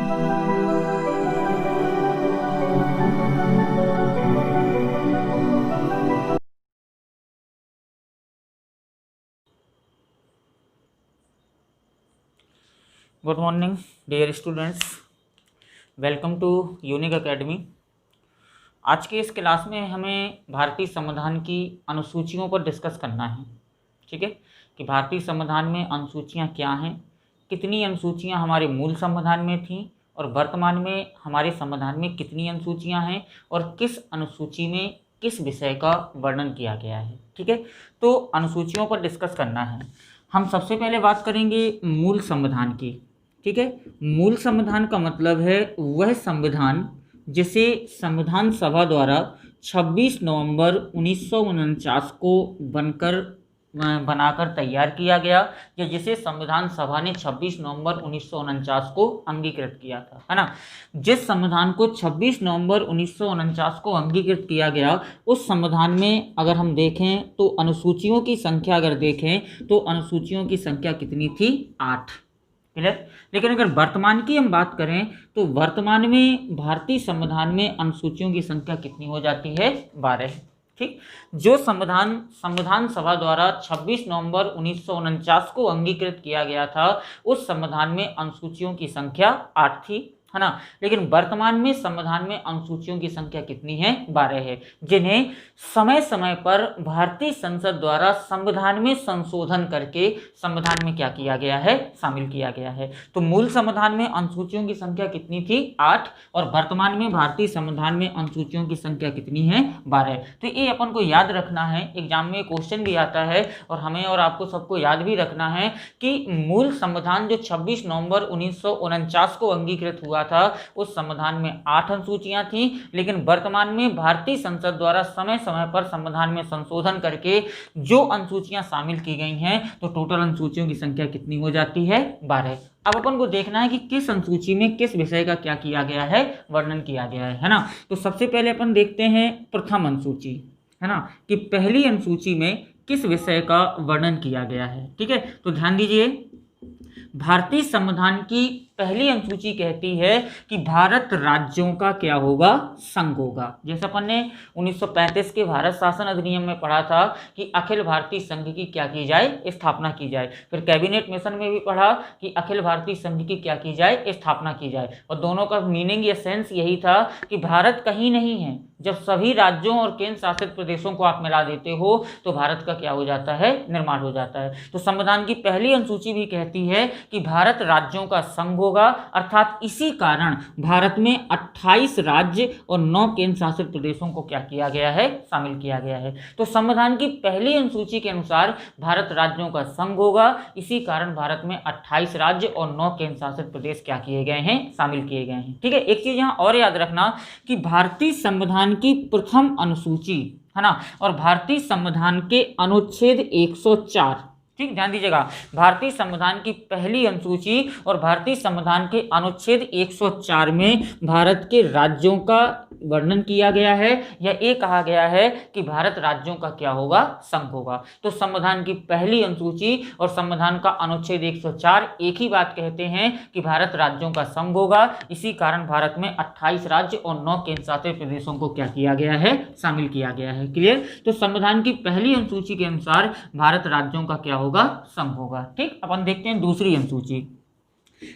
Good morning dear students, welcome to Unique Academy. आज के इस क्लास में हमें भारतीय संविधान की अनुसूचियों पर डिस्कस करना है। ठीक है, कि भारतीय संविधान में अनुसूचियां क्या हैं, कितनी अनुसूचियां हमारे मूल संविधान में थीं और वर्तमान में हमारे संविधान में कितनी अनुसूचियां हैं और किस अनुसूची में किस विषय का वर्णन किया गया है। ठीक है, तो अनुसूचियों पर डिस्कस करना है। हम सबसे पहले बात करेंगे मूल संविधान की। ठीक है, मूल संविधान का मतलब है वह संविधान जिसे संविधान सभा द्वारा 26 नवंबर 1949 को बनाकर तैयार किया गया, या जिसे संविधान सभा ने 26 नवंबर 1949 को अंगीकृत किया था, है ना। जिस संविधान को 26 नवंबर 1949 को अंगीकृत किया गया, उस संविधान में अगर हम देखें तो अनुसूचियों की संख्या अगर देखें तो अनुसूचियों की संख्या कितनी थी? 8। क्लियर। लेकिन अगर वर्तमान की हम बात करें तो वर्तमान में भारतीय संविधान में अनुसूचियों की संख्या कितनी हो जाती है? 12। ठीक, जो संविधान सभा द्वारा 26 नवंबर 1949 को अंगीकृत किया गया था, उस संविधान में अनुसूचियों की संख्या 8 थी, है ना। लेकिन वर्तमान में संविधान में अनुसूचियों की संख्या कितनी है? 12 है, जिन्हें समय समय पर भारतीय संसद द्वारा संविधान में संशोधन करके संविधान में क्या किया गया है? शामिल किया गया है। तो मूल संविधान में अनुसूचियों की संख्या कितनी थी? 8। और वर्तमान में भारतीय संविधान में अनुसूचियों की संख्या कितनी है? 12। तो ये अपन को याद रखना है, एग्जाम में क्वेश्चन भी आता है और हमें और आपको सबको याद भी रखना है कि मूल संविधान जो 26 नवंबर 1949 को अंगीकृत हुआ था, उस संविधान में 8 अनुसूचियां थी, लेकिन वर्तमान में भारतीय संसद द्वारा समय समय पर संविधान में संशोधन करके जो अनुसूचियां शामिल की गई हैं, तो टोटल अनुसूचियों की संख्या कितनी हो जाती है? 12। अब अपन को देखना है कि किस अनुसूची में किस विषय का क्या किया गया है? वर्णन किया गया है ना। तो सबसे पहले अपन देखते हैं प्रथम अनुसूची, है ना, कि पहली अनुसूची में किस विषय का वर्णन किया गया है। ठीक है, तो ध्यान दीजिए, भारतीय संविधान की पहली अनुसूची कहती है कि भारत राज्यों का क्या होगा? संघ होगा। जैसे अपन ने 1935 के भारत शासन अधिनियम में पढ़ा था कि अखिल भारतीय संघ की क्या की जाए? स्थापना की जाए। फिर कैबिनेट मिशन में भी पढ़ा कि अखिल भारतीय संघ की क्या की जाए? स्थापना की जाए। और दोनों का मीनिंग या सेंस यही था कि भारत कहीं नहीं है। जब सभी राज्यों और केंद्र शासित प्रदेशों को आप मिला देते हो तो भारत का क्या हो जाता है? निर्माण हो जाता है। तो संविधान की पहली अनुसूची भी कहती है कि भारत राज्यों का संघ होगा, अर्थात इसी कारण भारत में 28 राज्य और 9 केंद्र शासित प्रदेशों को क्या किया गया है? शामिल किया गया है। तो संविधान की पहली अनुसूची के अनुसार भारत राज्यों का संघ होगा, इसी कारण भारत में 28 राज्य और 9 केंद्र शासित प्रदेश क्या किए गए हैं? शामिल किए गए हैं। ठीक है, एक चीज यहां और याद रखना कि भारतीय संविधान की प्रथम अनुसूची, है ना, और भारतीय संविधान के अनुच्छेद 104, ठीक, ध्यान दीजिएगा, भारतीय संविधान की पहली अनुसूची और भारतीय संविधान के अनुच्छेद 104 में भारत के राज्यों का वर्णन किया गया है, या ये कहा गया है कि भारत राज्यों का क्या होगा? संघ होगा। तो संविधान की पहली अनुसूची और संविधान का अनुच्छेद 104 एक ही बात कहते हैं कि भारत राज्यों का संघ होगा, इसी कारण भारत में 28 राज्य और 9 केंद्र शासित प्रदेशों को क्या किया गया है? शामिल किया गया है। क्लियर। तो संविधान की पहली अनुसूची के अनुसार भारत राज्यों का क्या होगा? संघ होगा। ठीक, अपन देखते हैं दूसरी अनुसूची।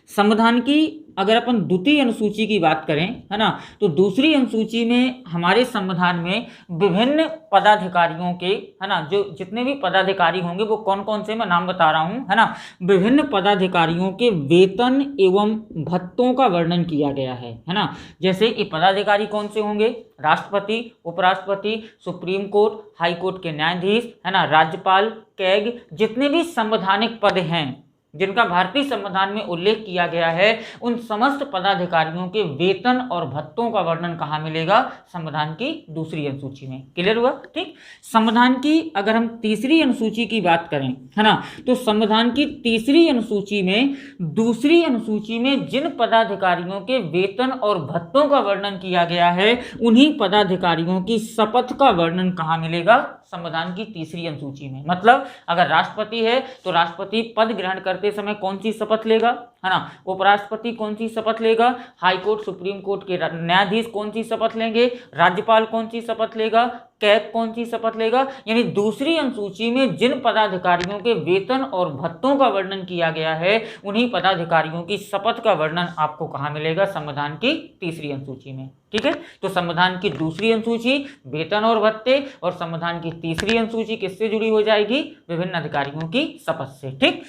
संविधान की अगर अपन द्वितीय अनुसूची की बात करें, है ना, तो दूसरी अनुसूची में हमारे संविधान में विभिन्न पदाधिकारियों के, है ना, जो जितने भी पदाधिकारी होंगे वो कौन कौन से मैं नाम बता रहा हूं, है ना, विभिन्न पदाधिकारियों के वेतन एवं भत्तों का वर्णन किया गया है ना। जैसे ये पदाधिकारी कौन से होंगे? राष्ट्रपति, उपराष्ट्रपति, सुप्रीम कोर्ट, हाई कोर्ट के न्यायाधीश, है ना, राज्यपाल, कैग, जितने भी संवैधानिक पद हैं जिनका भारतीय संविधान में उल्लेख किया गया है, उन समस्त पदाधिकारियों के वेतन और भत्तों का वर्णन कहाँ मिलेगा? संविधान की दूसरी अनुसूची में। क्लियर हुआ? ठीक। संविधान की अगर हम तीसरी अनुसूची की बात करें, है ना, तो संविधान की तीसरी अनुसूची में दूसरी अनुसूची में जिन पदाधिकारियों के वेतन और भत्तों का वर्णन किया गया है, उन्हीं पदाधिकारियों की शपथ का वर्णन कहाँ मिलेगा? संविधान की तीसरी अनुसूची में। मतलब अगर राष्ट्रपति है तो राष्ट्रपति पद ग्रहण करते समय कौन सी शपथ लेगा? है ना। उपराष्ट्रपति कौन सी शपथ लेगा? हाई कोर्ट सुप्रीम कोर्ट के न्यायाधीश कौन सी शपथ लेंगे? राज्यपाल कौन सी शपथ लेगा? कैग कौन सी शपथ लेगा? यानी दूसरी अनुसूची में जिन पदाधिकारियों के वेतन और भत्तों का वर्णन किया गया है उन्हीं पदाधिकारियों की शपथ का वर्णन आपको कहाँ मिलेगा? संविधान की तीसरी अनुसूची में। ठीक है, तो संविधान की दूसरी अनुसूची वेतन और भत्ते, और संविधान की तीसरी अनुसूची किससे जुड़ी हो जाएगी? विभिन्न अधिकारियों की शपथ से। ठीक,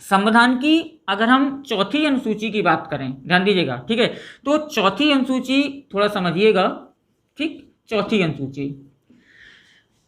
संविधान की अगर हम चौथी अनुसूची की बात करें, ध्यान दीजिएगा, ठीक है, तो चौथी अनुसूची थोड़ा समझिएगा। ठीक, चौथी अनुसूची,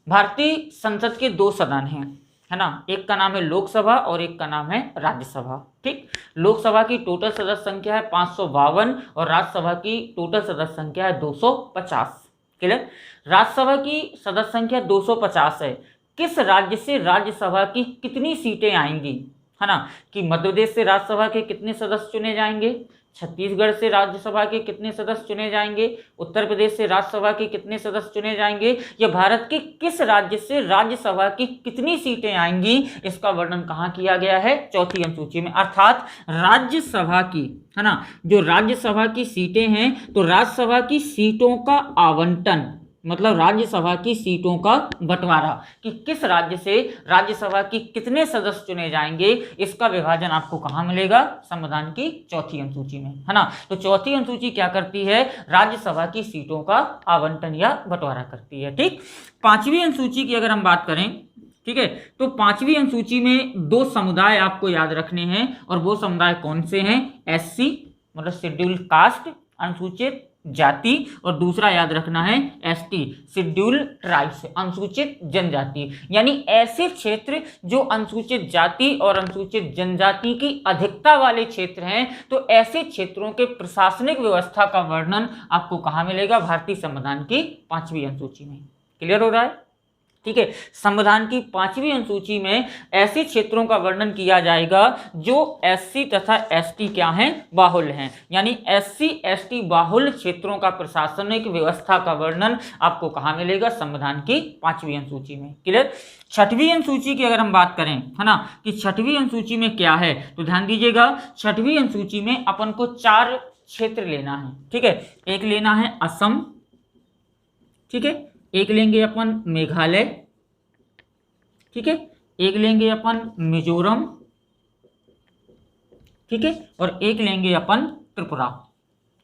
भारतीय संसद के दो सदन हैं, है ना, एक का नाम है लोकसभा और एक का नाम है राज्यसभा। ठीक, लोकसभा की टोटल सदस्य संख्या है 552 और राज्यसभा की टोटल सदस्य संख्या है 250। क्लियर? राज्यसभा की सदस्य संख्या 250 है। किस राज्य से राज्यसभा की कितनी सीटें आएंगी, है ना, कि मध्य प्रदेश से राज्यसभा के कितने सदस्य चुने जाएंगे, छत्तीसगढ़ से राज्यसभा के कितने सदस्य चुने जाएंगे, उत्तर प्रदेश से राज्यसभा के कितने सदस्य चुने जाएंगे, या भारत के किस राज्य से राज्यसभा की कितनी सीटें आएंगी, इसका वर्णन कहाँ किया गया है? चौथी अनुसूची में। अर्थात राज्यसभा की, है ना, जो राज्यसभा की सीटें हैं, तो राज्यसभा की सीटों का आवंटन, मतलब राज्यसभा की सीटों का बंटवारा, कि किस राज्य से राज्यसभा की कितने सदस्य चुने जाएंगे, इसका विभाजन आपको कहाँ मिलेगा? संविधान की चौथी अनुसूची में, है ना। तो चौथी अनुसूची क्या करती है? राज्यसभा की सीटों का आवंटन या बंटवारा करती है। ठीक, पांचवी अनुसूची की अगर हम बात करें, ठीक है, तो पांचवी अनुसूची में दो समुदाय आपको याद रखने हैं, और वो समुदाय कौन से हैं? एससी मतलब शेड्यूल्ड कास्ट, अनुसूचित जाति, और दूसरा याद रखना है एसटी शेड्यूल्ड ट्राइब्स, अनुसूचित जनजाति। यानी ऐसे क्षेत्र जो अनुसूचित जाति और अनुसूचित जनजाति की अधिकता वाले क्षेत्र हैं, तो ऐसे क्षेत्रों के प्रशासनिक व्यवस्था का वर्णन आपको कहाँ मिलेगा? भारतीय संविधान की पांचवी अनुसूची में। क्लियर हो रहा है? ठीक है, संविधान की पांचवी अनुसूची में ऐसे क्षेत्रों का वर्णन किया जाएगा जो एससी तथा एसटी क्या हैं? बाहुल्य हैं। यानी एससी एसटी बाहुल्य क्षेत्रों का प्रशासनिक व्यवस्था का वर्णन आपको कहाँ मिलेगा? संविधान की पांचवी अनुसूची में। क्लियर? छठवीं अनुसूची की अगर हम बात करें, है ना, कि छठवीं अनुसूची में क्या है, तो ध्यान दीजिएगा, छठवीं अनुसूची में अपन को 4 क्षेत्र लेना है। ठीक है, एक लेना है असम, ठीक है, एक लेंगे अपन मेघालय, ठीक है, एक लेंगे अपन मिजोरम, ठीक है, और एक लेंगे अपन त्रिपुरा।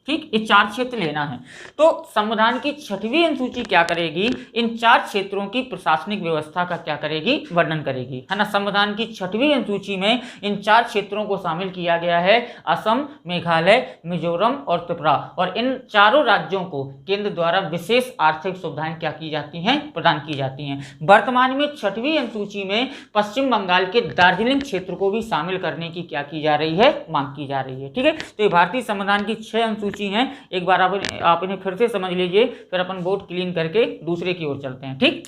ठीक, ये 4 क्षेत्र लेना है। तो संविधान की छठवीं अनुसूची क्या करेगी? इन 4 क्षेत्रों की प्रशासनिक व्यवस्था का क्या करेगी? वर्णन करेगी, है ना। संविधान की छठवीं अनुसूची में इन 4 क्षेत्रों को शामिल किया गया है, असम, मेघालय, मिजोरम और त्रिपुरा, और इन चारों राज्यों को केंद्र द्वारा विशेष आर्थिक सुविधाएं क्या की जाती हैं? प्रदान की जाती हैं। वर्तमान में छठवीं अनुसूची में पश्चिम बंगाल के दार्जिलिंग क्षेत्र को भी शामिल करने की क्या की जा रही है? मांग की जा रही है। ठीक है, तो ये भारतीय संविधान की 6 अनुसूची हैं। एक बार आप इन्हें फिर से समझ लीजिए, फिर अपन बोर्ड क्लीन करके दूसरे की ओर चलते हैं। ठीक,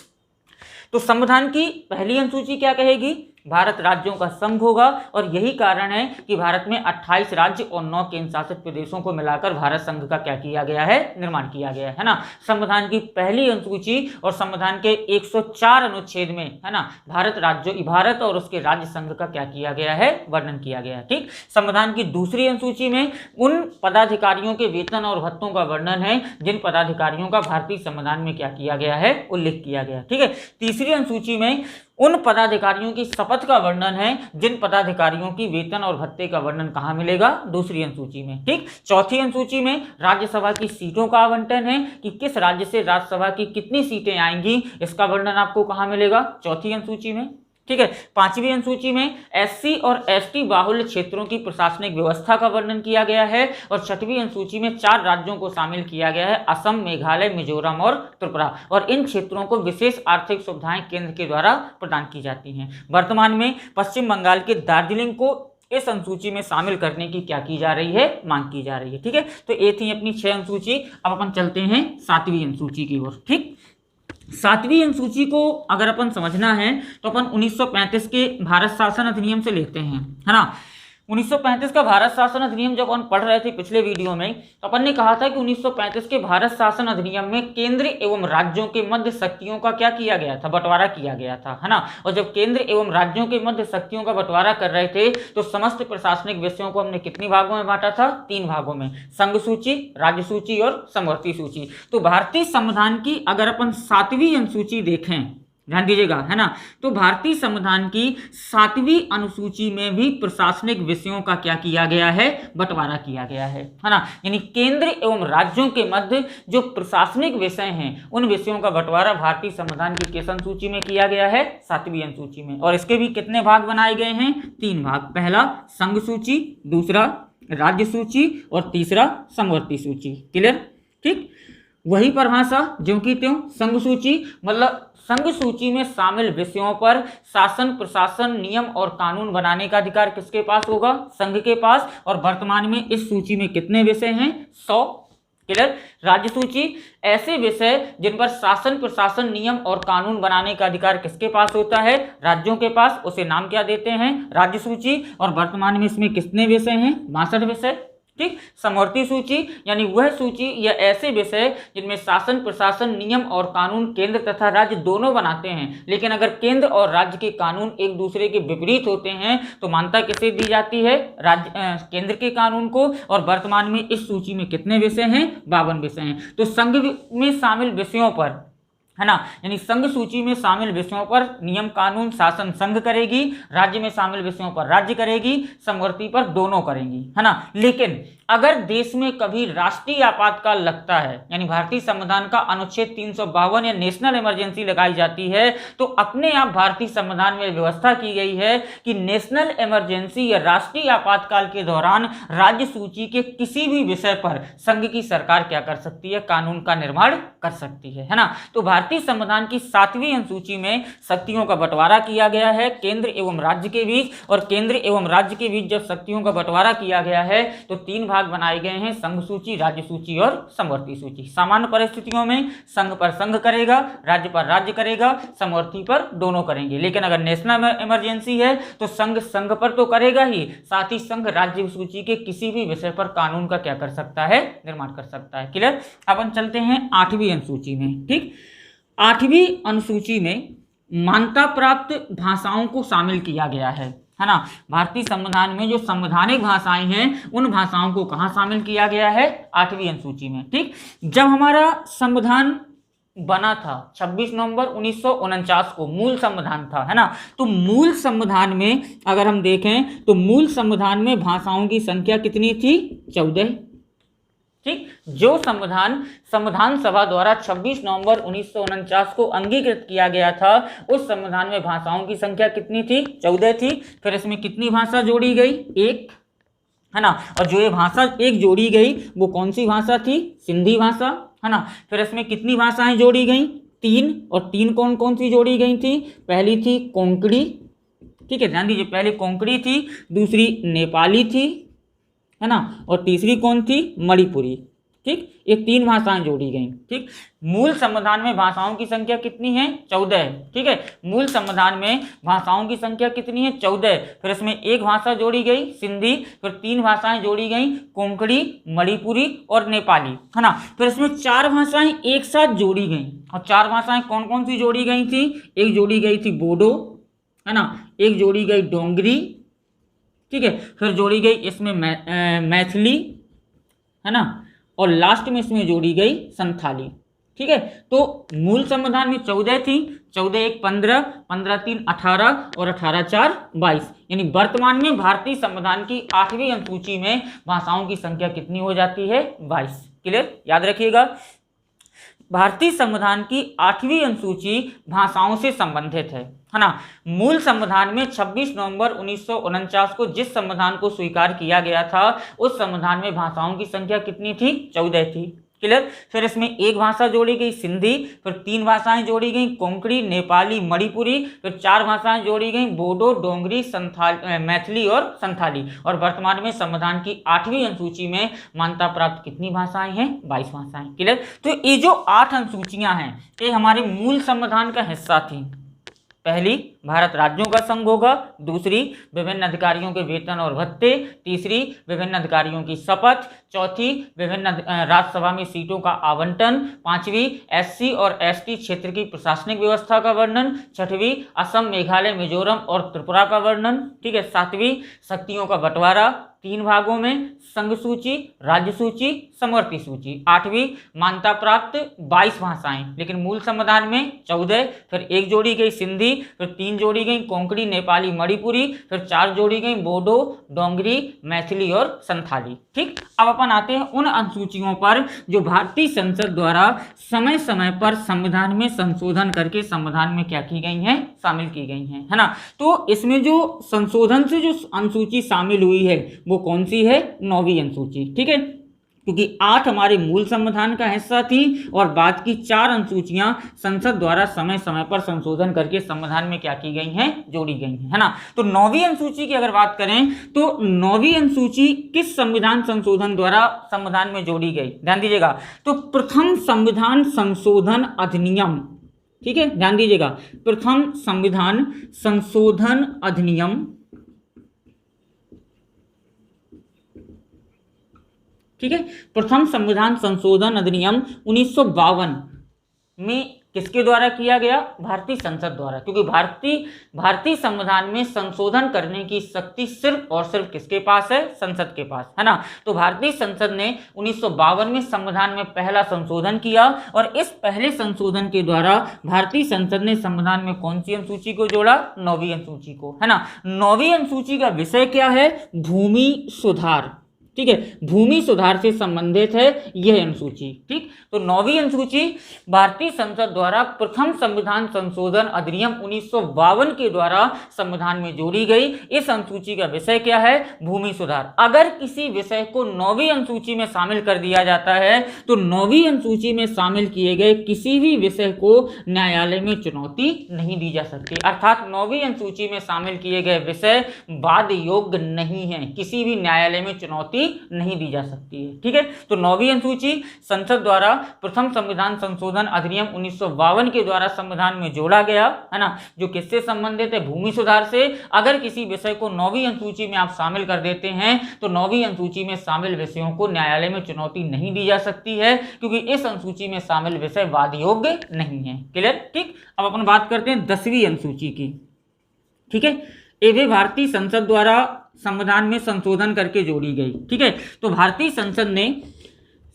तो संविधान की पहली अनुसूची क्या कहेगी? भारत राज्यों का संघ होगा, और यही कारण है कि भारत में 28 राज्य और 9 केंद्र शासित प्रदेशों को मिलाकर भारत संघ का क्या किया गया है? निर्माण किया गया है ना। संविधान की पहली अनुसूची और संविधान के 104 अनुच्छेद में, है ना, भारत और उसके राज्य संघ का क्या किया गया है? वर्णन किया गया है। ठीक, संविधान की दूसरी अनुसूची में उन पदाधिकारियों के वेतन और भत्तों का वर्णन है जिन पदाधिकारियों का भारतीय संविधान में क्या किया गया है? उल्लेख किया गया। ठीक है, तीसरी अनुसूची में उन पदाधिकारियों की शपथ का वर्णन है जिन पदाधिकारियों की वेतन और भत्ते का वर्णन कहाँ मिलेगा? दूसरी अनुसूची में। ठीक, चौथी अनुसूची में राज्यसभा की सीटों का आवंटन है कि किस राज्य से राज्यसभा की कितनी सीटें आएंगी, इसका वर्णन आपको कहाँ मिलेगा? चौथी अनुसूची में। ठीक है, पांचवी अनुसूची में एससी और एसटी बाहुल्य क्षेत्रों की प्रशासनिक व्यवस्था का वर्णन किया गया है, और छठवीं अनुसूची में 4 राज्यों को शामिल किया गया है, असम, मेघालय, मिजोरम और त्रिपुरा, और इन क्षेत्रों को विशेष आर्थिक सुविधाएं केंद्र के द्वारा प्रदान की जाती हैं। वर्तमान में पश्चिम बंगाल के दार्जिलिंग को इस अनुसूची में शामिल करने की क्या की जा रही है? मांग की जा रही है। ठीक है, तो ये थी अपनी 6 अनुसूची। अब अपन चलते हैं 7वीं अनुसूची की ओर। ठीक, 7वीं अनुसूची को अगर अपन समझना है तो अपन 1935 के भारत शासन अधिनियम से लेते हैं, है ना। 1935 का भारत शासन अधिनियम जब अपन पढ़ रहे थे पिछले वीडियो में, तो अपन ने कहा था कि 1935 के भारत शासन अधिनियम में केंद्र एवं राज्यों के मध्य शक्तियों का क्या किया गया था, बंटवारा किया गया था, है ना। और जब केंद्र एवं राज्यों के मध्य शक्तियों का बंटवारा कर रहे थे तो समस्त प्रशासनिक विषयों को हमने कितने भागों में बांटा था, 3 भागों में, संघ सूची, राज्य सूची और समवर्ती सूची। तो भारतीय संविधान की अगर अपन 7वीं अनुसूची देखें, ध्यान दीजिएगा, है ना, तो भारतीय संविधान की 7वीं अनुसूची में भी प्रशासनिक विषयों का क्या किया गया है, बंटवारा किया गया है ना। यानी केंद्र एवं राज्यों के मध्य जो प्रशासनिक विषय हैं उन विषयों का बंटवारा भारतीय संविधान की किस अनुसूची में किया गया है, 7वीं अनुसूची में। और इसके भी कितने भाग बनाए गए हैं, 3 भाग, पहला संघ सूची, दूसरा राज्य सूची और तीसरा समवर्ती सूची। क्लियर, ठीक। वही परिभाषा ज्यों की त्यों, संघ सूची मतलब संघ सूची में शामिल विषयों पर शासन, प्रशासन, नियम और कानून बनाने का अधिकार किसके पास होगा, संघ के पास। और वर्तमान में इस सूची में कितने विषय हैं, 100। क्लियर। राज्य सूची ऐसे विषय जिन पर शासन, प्रशासन, नियम और कानून बनाने का अधिकार किसके पास होता है, राज्यों के पास, उसे नाम क्या देते हैं, राज्य सूची। और वर्तमान में इसमें कितने विषय हैं, 62 विषय, ठीक। समवर्ती सूची यानी वह सूची या ऐसे विषय जिनमें शासन, प्रशासन, नियम और कानून केंद्र तथा राज्य दोनों बनाते हैं, लेकिन अगर केंद्र और राज्य के कानून एक दूसरे के विपरीत होते हैं तो मान्यता किसे दी जाती है, राज्य केंद्र के कानून को। और वर्तमान में इस सूची में कितने विषय हैं, 52 विषय हैं। तो संघ में शामिल विषयों पर, है ना, यानी संघ सूची में शामिल विषयों पर नियम कानून शासन संघ करेगी, राज्य में शामिल विषयों पर राज्य करेगी, समवर्ती पर दोनों करेंगी, है ना। लेकिन अगर देश में कभी राष्ट्रीय आपातकाल लगता है, यानी भारतीय संविधान का अनुच्छेद 352 या नेशनल इमरजेंसी लगाई जाती है, तो अपने आप भारतीय संविधान में व्यवस्था की गई है कि नेशनल इमरजेंसी या राष्ट्रीय आपातकाल के दौरान राज्य सूची के किसी भी विषय पर संघ की सरकार क्या कर सकती है, कानून का निर्माण कर सकती है ना। तो भारतीय संविधान की 7वीं अनुसूची में शक्तियों का बंटवारा किया गया है केंद्र एवं राज्य के बीच। और केंद्र एवं राज्य के बीच जब शक्तियों का बंटवारा किया गया है तो 3 भाग बनाए गए हैं, संघ सूची, राज्य सूची और समवर्ती सूची। सामान्य परिस्थितियों में संघ पर संघ करेगा, राज्य पर राज्य करेगा, समवर्ती पर दोनों करेंगे। लेकिन अगर नेशनल इमरजेंसी है तो संघ संघ पर तो करेगा ही, साथ ही संघ राज्य सूची के किसी भी विषय पर कानून का क्या कर सकता है, निर्माण कर सकता है। क्लियर। अपन चलते हैं 8वीं अनुसूची में, ठीक। 8वीं अनुसूची में मान्यता प्राप्त भाषाओं को शामिल किया गया है ना। भारतीय संविधान में जो संवैधानिक भाषाएं हैं उन भाषाओं को कहाँ शामिल किया गया है, 8वीं अनुसूची में, ठीक। जब हमारा संविधान बना था 26 नवंबर 1949 को, मूल संविधान था, है ना। तो मूल संविधान में अगर हम देखें तो मूल संविधान में भाषाओं की संख्या कितनी थी, 14, ठीक। जो संविधान सभा द्वारा 26 नवंबर 1949 को अंगीकृत किया गया था, उस संविधान में भाषाओं की संख्या कितनी थी, 14 थी। फिर इसमें कितनी भाषा जोड़ी गई, 1, है ना। और जो ये भाषा 1 जोड़ी गई वो कौन सी भाषा थी, सिंधी भाषा, है ना। फिर इसमें कितनी भाषाएं जोड़ी गई, 3। और 3 कौन कौन सी जोड़ी गई थी, पहली थी कोंकणी, ठीक है, ध्यान दीजिए, पहली कोंकणी थी, दूसरी नेपाली थी, है ना, और तीसरी कौन थी, मणिपुरी, ठीक। ये 3 भाषाएं जोड़ी गई, ठीक। मूल संविधान में भाषाओं की संख्या कितनी है, 14, ठीक है। मूल संविधान में भाषाओं की संख्या कितनी है, 14। फिर इसमें 1 भाषा जोड़ी गई, सिंधी। फिर 3 भाषाएं जोड़ी गई, कोंकणी, मणिपुरी और नेपाली, है ना। फिर इसमें 4 भाषाएं एक साथ जोड़ी गई। और 4 भाषाएं कौन कौन सी जोड़ी गई थी, एक जोड़ी गई थी बोडो, है ना, एक जोड़ी गई डोंगरी, ठीक है। फिर जोड़ी गई इसमें मैथिली, है ना, और लास्ट में इसमें जोड़ी गई संथाली, ठीक है। तो मूल संविधान में 14 थी, 14 1 15, 15 3 18 और 18 4 22। यानी वर्तमान में भारतीय संविधान की 8वीं अनुसूची में भाषाओं की संख्या कितनी हो जाती है, 22। क्लियर, याद रखिएगा। भारतीय संविधान की 8वीं अनुसूची भाषाओं से संबंधित है ना। मूल संविधान में 26 नवंबर 1949 को जिस संविधान को स्वीकार किया गया था उस संविधान में भाषाओं की संख्या कितनी थी, 14 थी। क्लियर। फिर इसमें 1 भाषा जोड़ी गई सिंधी, फिर 3 भाषाएं जोड़ी गई कोंकणी, नेपाली, मणिपुरी, फिर 4 भाषाएं जोड़ी गई बोडो, डोंगरी, मैथिली और संथाली। और वर्तमान में संविधान की 8वीं अनुसूची में मान्यता प्राप्त कितनी भाषाएं हैं, 22 भाषाएं। क्लियर। तो ये जो 8 अनुसूचियां हैं ये हमारे मूल संविधान का हिस्सा थी, पहली, भारत राज्यों का संघ होगा, दूसरी विभिन्न अधिकारियों के वेतन और भत्ते, तीसरी विभिन्न अधिकारियों की शपथ, चौथी विभिन्न राज्यसभा में सीटों का आवंटन, पांचवी एससी और एसटी क्षेत्र की प्रशासनिक व्यवस्था का वर्णन, छठवीं असम, मेघालय, मिजोरम और त्रिपुरा का वर्णन, ठीक है, सातवीं शक्तियों का बंटवारा 3 भागों में, संघ सूची, राज्य सूची, समवर्ती सूची, आठवीं मान्यता प्राप्त 22 भाषाएं, लेकिन मूल संविधान में 14, फिर 1 जोड़ी गई सिंधी, फिर 3 जोड़ी गई कोंकणी, नेपाली, मणिपुरी, फिर 4 जोड़ी गई बोडो, डोंगरी, मैथिली और संथाली। ठीक, अब अपन आते हैं उन अनुसूचियों पर जो भारतीय संसद द्वारा समय समय पर संविधान में संशोधन करके संविधान में क्या की गई हैं, शामिल की गई हैं, है ना। तो इसमें जो संशोधन से जो अनुसूची शामिल हुई है वो कौन सी है, 9वीं अनुसूची, ठीक है, क्योंकि 8 हमारे मूल संविधान का हिस्सा थी और बाद की 4 अनुसूचियां संसद द्वारा समय समय पर संशोधन करके संविधान में क्या की गई हैं, जोड़ी गई हैं, है ना। तो 9वीं अनुसूची की अगर बात करें तो 9वीं अनुसूची किस संविधान संशोधन द्वारा संविधान में जोड़ी गई, ध्यान दीजिएगा, तो प्रथम संविधान संशोधन अधिनियम, ठीक है, ध्यान दीजिएगा, प्रथम संविधान संशोधन अधिनियम, ठीक है, प्रथम संविधान संशोधन अधिनियम 1952 में किसके द्वारा किया गया, भारतीय संसद द्वारा, क्योंकि भारतीय संविधान में संशोधन करने की शक्ति सिर्फ और सिर्फ किसके पास है, संसद के पास, है ना। तो भारतीय संसद ने 1952 में संविधान में पहला संशोधन किया और इस पहले संशोधन के द्वारा भारतीय संसद ने संविधान में कौन सी अनुसूची को जोड़ा, 9वीं अनुसूची को, है ना। 9वीं अनुसूची का विषय क्या है, भूमि सुधार, ठीक है, भूमि सुधार से संबंधित है यह अनुसूची, ठीक। तो 9वीं अनुसूची भारतीय संसद द्वारा प्रथम संविधान संशोधन अधिनियम 1952 के द्वारा संविधान में जोड़ी गई। इस अनुसूची का विषय क्या है, भूमि सुधार। अगर किसी विषय को 9वीं अनुसूची में शामिल कर दिया जाता है तो 9वीं अनुसूची में शामिल किए गए किसी भी विषय को न्यायालय में चुनौती नहीं दी जा सकती, अर्थात 9वीं अनुसूची में शामिल किए गए विषय वाद योग्य नहीं है, किसी भी न्यायालय में चुनौती नहीं दी जा सकती है, ठीक है। तो 9वीं अनुसूची संसद द्वारा प्रथम संविधान संशोधन अधिनियम 1952 के द्वारा संविधान में जोड़ा गया, है ना, जो किससे संबंधित है, भूमि सुधार से। अगर किसी विषय को 9वीं अनुसूची में आप शामिल कर देते हैं तो 9वीं अनुसूची में शामिल विषयों को न्यायालय में चुनौती नहीं दी जा सकती है, क्योंकि इस अनुसूची में शामिल विषय वाद योग्य नहीं है। क्लियर, ठीक। अब अपन बात करते हैं 10वीं अनुसूची की, ठीक है। ये भी भारतीय संसद द्वारा संविधान में संशोधन करके जोड़ी गई, ठीक है। तो भारतीय संसद ने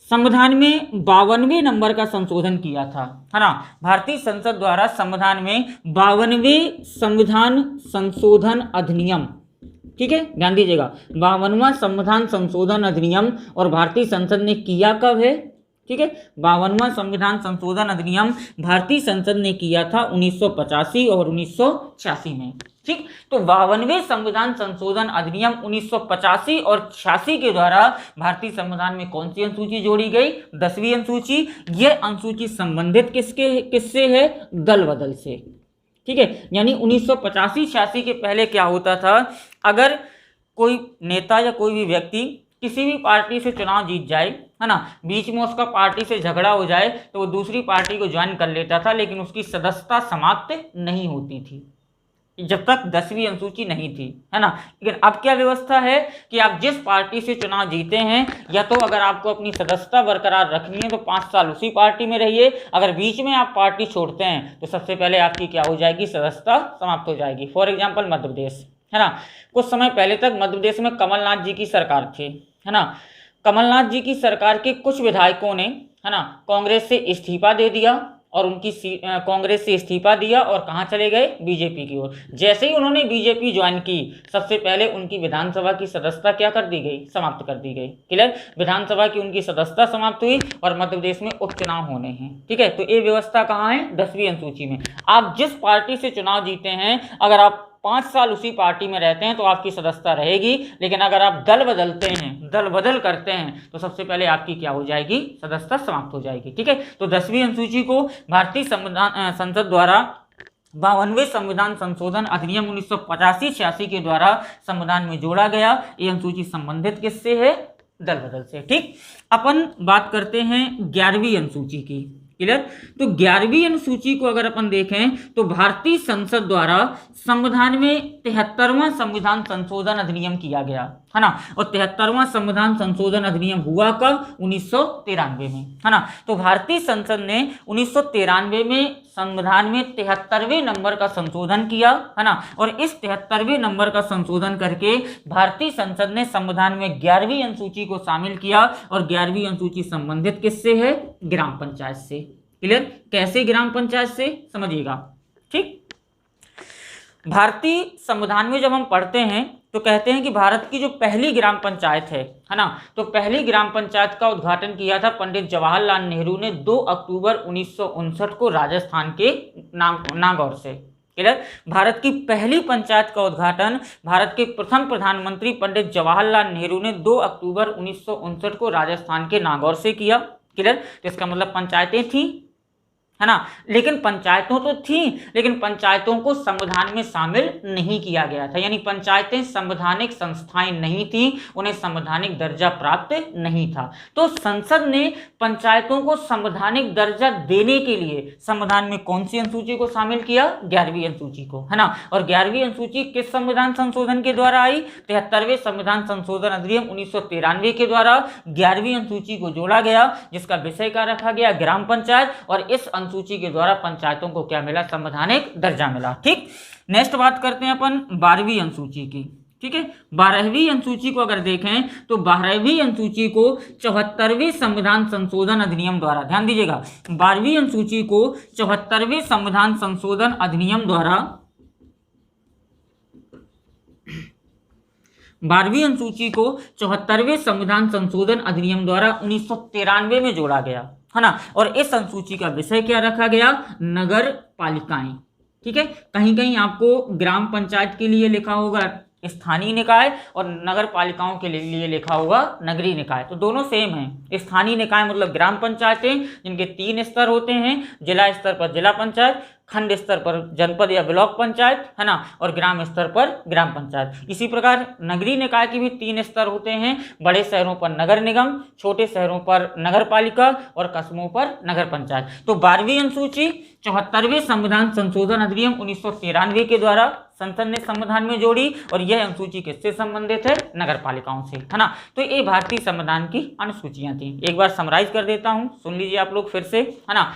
संविधान में 52वें नंबर का संशोधन किया था, है ना। भारतीय संसद द्वारा संविधान में 52वें संविधान संशोधन अधिनियम, ठीक है, ध्यान दीजिएगा, 52वां संविधान संशोधन अधिनियम, और भारतीय संसद ने किया कब है, ठीक है, 52वां संविधान संशोधन अधिनियम भारतीय संसद ने किया था 1985 और 1986 में, ठीक। तो 52वें संविधान संशोधन अधिनियम 1985 और 86 के द्वारा भारतीय संविधान में कौन सी अनुसूची जोड़ी गई, 10वीं अनुसूची। यह अनुसूची संबंधित किससे है, दल बदल से, ठीक है। यानी 1985-86 के पहले क्या होता था, अगर कोई नेता या कोई भी व्यक्ति किसी भी पार्टी से चुनाव जीत जाए, है ना, बीच में उसका पार्टी से झगड़ा हो जाए तो वो दूसरी पार्टी को ज्वाइन कर लेता था, लेकिन उसकी सदस्यता समाप्त नहीं होती थी जब तक 10वीं अनुसूची नहीं थी, है ना। लेकिन अब क्या व्यवस्था है कि आप जिस पार्टी से चुनाव जीते हैं, या तो अगर आपको अपनी सदस्यता बरकरार रखनी है तो 5 साल उसी पार्टी में रहिए, अगर बीच में आप पार्टी छोड़ते हैं तो सबसे पहले आपकी क्या हो जाएगी, सदस्यता समाप्त हो जाएगी। फॉर एग्जाम्पल मध्य प्रदेश, है ना, कुछ समय पहले तक मध्य प्रदेश में कमलनाथ जी की सरकार थी, है ना। कमलनाथ जी की सरकार के कुछ विधायकों ने, है ना, कांग्रेस से इस्तीफा दे दिया और उनकी कांग्रेस से इस्तीफा दिया और कहाँ चले गए, बीजेपी की ओर। जैसे ही उन्होंने बीजेपी ज्वाइन की, सबसे पहले उनकी विधानसभा की सदस्यता क्या कर दी गई, समाप्त कर दी गई। क्लियर, विधानसभा की उनकी सदस्यता समाप्त हुई और मध्य प्रदेश में उपचुनाव होने हैं, ठीक है। तो ये व्यवस्था कहाँ है, 10वीं अनुसूची में। आप जिस पार्टी से चुनाव जीते हैं, अगर आप 5 साल उसी पार्टी में रहते हैं तो आपकी सदस्यता रहेगी, लेकिन अगर आप दल बदलते हैं, दल बदल करते हैं, तो सबसे पहले आपकी क्या हो जाएगी, सदस्यता समाप्त हो जाएगी, ठीक है। तो 10वीं अनुसूची को भारतीय संसद द्वारा 52वें संविधान संशोधन अधिनियम 1985-86 के द्वारा संविधान में जोड़ा गया। ये अनुसूची संबंधित किससे है, दल बदल से, ठीक। अपन बात करते हैं 11वीं अनुसूची की, क्लियर। तो 11वीं अनुसूची को अगर अपन देखें तो भारतीय संसद द्वारा संविधान में 73वां संविधान संशोधन अधिनियम किया गया, है ना। और 73वां संविधान संशोधन अधिनियम हुआ कब? 1993 में, है ना। तो भारतीय संसद ने 1993 में संविधान में 73वें नंबर का संशोधन किया, है ना। और इस 73वें नंबर का संशोधन करके भारतीय संसद ने संविधान में 11वीं अनुसूची को शामिल किया। और 11वीं अनुसूची संबंधित किससे है? ग्राम पंचायत से। क्लियर। कैसे ग्राम पंचायत से? समझिएगा, ठीक। भारतीय संविधान में जब हम पढ़ते हैं तो कहते हैं कि भारत की जो पहली ग्राम पंचायत है ना, तो पहली ग्राम पंचायत का उद्घाटन किया था पंडित जवाहरलाल नेहरू ने 2 अक्टूबर 1959 को राजस्थान के नागौर से। क्लियर। भारत की पहली पंचायत का उद्घाटन भारत के प्रथम प्रधानमंत्री पंडित जवाहरलाल नेहरू ने 2 अक्टूबर 1959 को राजस्थान के नागौर से किया। क्लियर। तो इसका मतलब पंचायतें थी, है ना। लेकिन पंचायतों तो थी, लेकिन पंचायतों को संविधान में शामिल नहीं किया गया था, यानी पंचायतें संवैधानिक संस्थाएं नहीं थी, उन्हें संवैधानिक दर्जा प्राप्त नहीं था। तो संसद ने पंचायतों को संवैधानिक दर्जा देने के लिए संविधान में कौन सी अनुसूची को शामिल किया? 11वीं अनुसूची को, है ना। और 11वीं अनुसूची किस संविधान संशोधन के द्वारा आई? 73वें संविधान संशोधन अधिनियम 1993 के द्वारा 11वीं अनुसूची को जोड़ा गया, जिसका विषय क्या रखा गया? ग्राम पंचायत। और इस अनुसूची के द्वारा पंचायतों को क्या मिला? संवैधानिक दर्जा मिला, ठीक। नेक्स्ट बात करते हैं अपन 12वीं अनुसूची की, ठीक है। 12वीं अनुसूची को अगर देखें तो 12वीं अनुसूची को 74वें संविधान संशोधन अधिनियम द्वारा, ध्यान दीजिएगा, 12वीं अनुसूची को 74वें संविधान संशोधन अधिनियम द्वारा 12वीं अनुसूची को 74वें संविधान संशोधन अधिनियम द्वारा 1993 में जोड़ा गया, है ना। और इस अनुसूची का विषय क्या रखा गया? नगर पालिकाएं, ठीक है। कहीं कहीं आपको ग्राम पंचायत के लिए लिखा होगा स्थानीय निकाय और नगर पालिकाओं के लिए लिखा होगा नगरीय निकाय, तो दोनों सेम है। स्थानीय निकाय मतलब ग्राम पंचायतें जिनके 3 स्तर होते हैं, जिला स्तर पर जिला पंचायत, खंड स्तर पर जनपद या ब्लॉक पंचायत, है ना, और ग्राम स्तर पर ग्राम पंचायत। इसी प्रकार नगरीय निकाय के भी 3 स्तर होते हैं, बड़े शहरों पर नगर निगम, छोटे शहरों पर नगर पालिका और कस्बों पर नगर पंचायत। तो 12वीं अनुसूची 74वें संविधान संशोधन अधिनियम 1993 के द्वारा संसद ने संविधान में जोड़ी। और यह अनुसूची किससे संबंधित है? नगर पालिकाओं से, है ना। तो ये भारतीय संविधान की अनुसूचियां थी। एक बार समराइज कर देता हूं, सुन लीजिए आप लोग फिर से, है ना।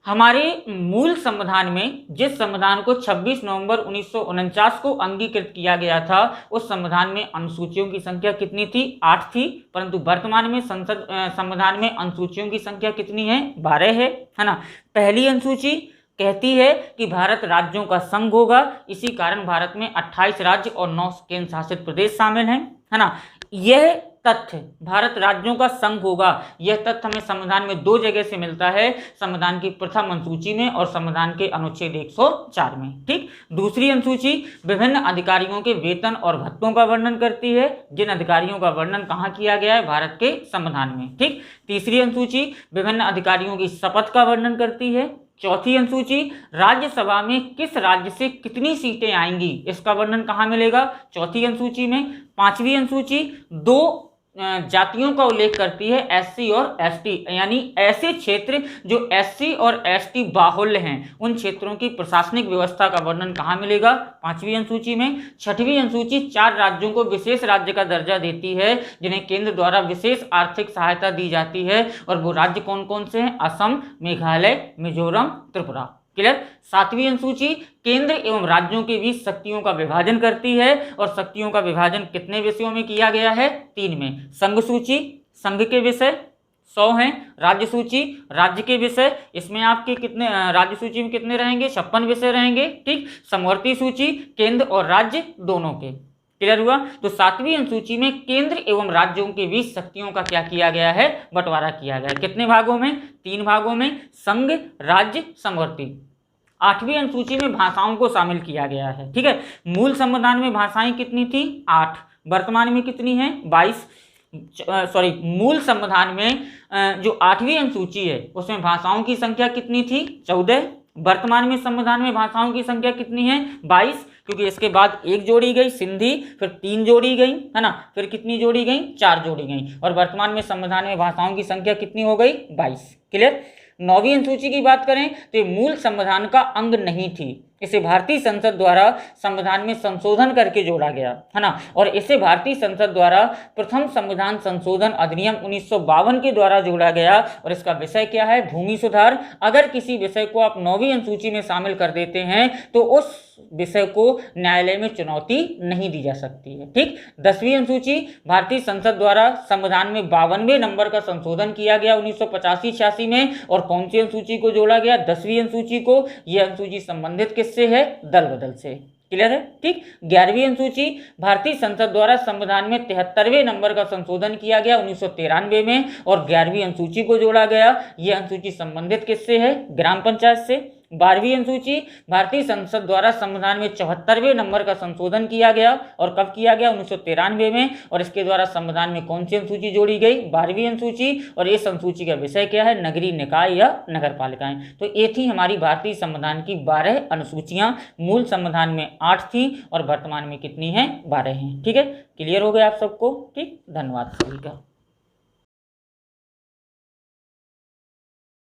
हमारे मूल संविधान में जिस संविधान को 26 नवंबर 1949 को अंगीकृत किया गया था, उस संविधान में अनुसूचियों की संख्या कितनी थी? 8 थी। परंतु वर्तमान में संविधान में अनुसूचियों की संख्या कितनी है? 12 है ना। पहली अनुसूची कहती है कि भारत राज्यों का संघ होगा, इसी कारण भारत में 28 राज्य और 9 केंद्र शासित प्रदेश शामिल हैं, है ना। यह तथ्य भारत राज्यों का संघ होगा, यह तथ्य हमें संविधान में 2 जगह से मिलता है, संविधान की प्रथम अनुसूची में और संविधान के अनुच्छेद 104 में, ठीक। दूसरी अनुसूची विभिन्न अधिकारियों के वेतन और भत्तों का वर्णन करती है, जिन अधिकारियों का वर्णन कहाँ किया गया है? भारत के संविधान में, ठीक। तीसरी अनुसूची विभिन्न अधिकारियों की शपथ का वर्णन करती है। चौथी अनुसूची राज्यसभा में किस राज्य से कितनी सीटें आएंगी, इसका वर्णन कहाँ मिलेगा? चौथी अनुसूची में। पांचवी अनुसूची 2 जातियों का उल्लेख करती है, एससी और एसटी, यानी ऐसे क्षेत्र जो एससी और एसटी बाहुल्य हैं, उन क्षेत्रों की प्रशासनिक व्यवस्था का वर्णन कहाँ मिलेगा? 5वीं अनुसूची में। 6वीं अनुसूची 4 राज्यों को विशेष राज्य का दर्जा देती है, जिन्हें केंद्र द्वारा विशेष आर्थिक सहायता दी जाती है, और वो राज्य कौन कौन से हैं? असम, मेघालय, मिजोरम, त्रिपुरा। क्लियर। 7वीं अनुसूची केंद्र एवं राज्यों के बीच शक्तियों का विभाजन करती है, और शक्तियों का विभाजन कितने विषयों में किया गया है? 3 में। संघ सूची, संघ के विषय 100 हैं। राज्य सूची, राज्य के विषय, इसमें आपके कितने राज्य सूची में कितने रहेंगे? 56 विषय रहेंगे, ठीक। समवर्ती सूची केंद्र और राज्य दोनों के। क्लियर हुआ। तो 7वीं अनुसूची में केंद्र एवं राज्यों के बीच शक्तियों का क्या किया गया है? बंटवारा किया गया है। कितने भागों में? 3 भागों में, संघ, राज्य, समवर्ती। 8वीं अनुसूची में भाषाओं को शामिल किया गया है, ठीक है। मूल संविधान में भाषाएं कितनी थी? 8। वर्तमान में कितनी है? 22। मूल संविधान में जो 8वीं अनुसूची है उसमें भाषाओं की संख्या कितनी थी? 14। वर्तमान में संविधान में भाषाओं की संख्या कितनी है? 22, क्योंकि इसके बाद 1 जोड़ी गई सिंधी, फिर 3 जोड़ी गई, है ना, फिर कितनी जोड़ी गई? 4 जोड़ी गई, और वर्तमान में संविधान में भाषाओं की संख्या कितनी हो गई? 22। क्लियर। 9वीं अनुसूची की बात करें तो ये मूल संविधान का अंग नहीं थी, इसे भारतीय संसद द्वारा संविधान में संशोधन करके जोड़ा गया, है ना। और इसे भारतीय संसद द्वारा प्रथम संविधान संशोधन अधिनियम 1952 के द्वारा जोड़ा गया और इसका विषय क्या है, भूमि सुधार। अगर किसी विषय को आप 9वीं अनुसूची में शामिल कर देते हैं तो उस विषय को न्यायालय में चुनौती नहीं दी जा सकती है। ठीक। 10वीं अनुसूची भारतीय संसद द्वारा संविधान में 52वें नंबर का संशोधन किया गया 1985-86 में। और कौन सी अनुसूची को जोड़ा गया, 10वीं अनुसूची को। यह अनुसूची संबंधित किससे है, दल बदल से। क्लियर है। ठीक। 11वीं अनुसूची भारतीय संसद द्वारा संविधान में 73वें नंबर का संशोधन किया गया 1993 में और 11वीं अनुसूची को जोड़ा गया। यह अनुसूची संबंधित किससे है, ग्राम पंचायत से। 12वीं अनुसूची भारतीय संसद द्वारा संविधान में 74वें नंबर का संशोधन किया गया और कब किया गया, 1993 में। और इसके द्वारा संविधान में कौन सी अनुसूची जोड़ी गई, 12वीं अनुसूची। और इस अनुसूची का विषय क्या है, नगरीय निकाय या नगर पालिकाएं। तो ये थी हमारी भारतीय संविधान की 12 अनुसूचियां। मूल संविधान में 8 थी और वर्तमान में कितनी हैं, 12 हैं। ठीक है, क्लियर हो गया आप सबको। ठीक, धन्यवाद सभी का।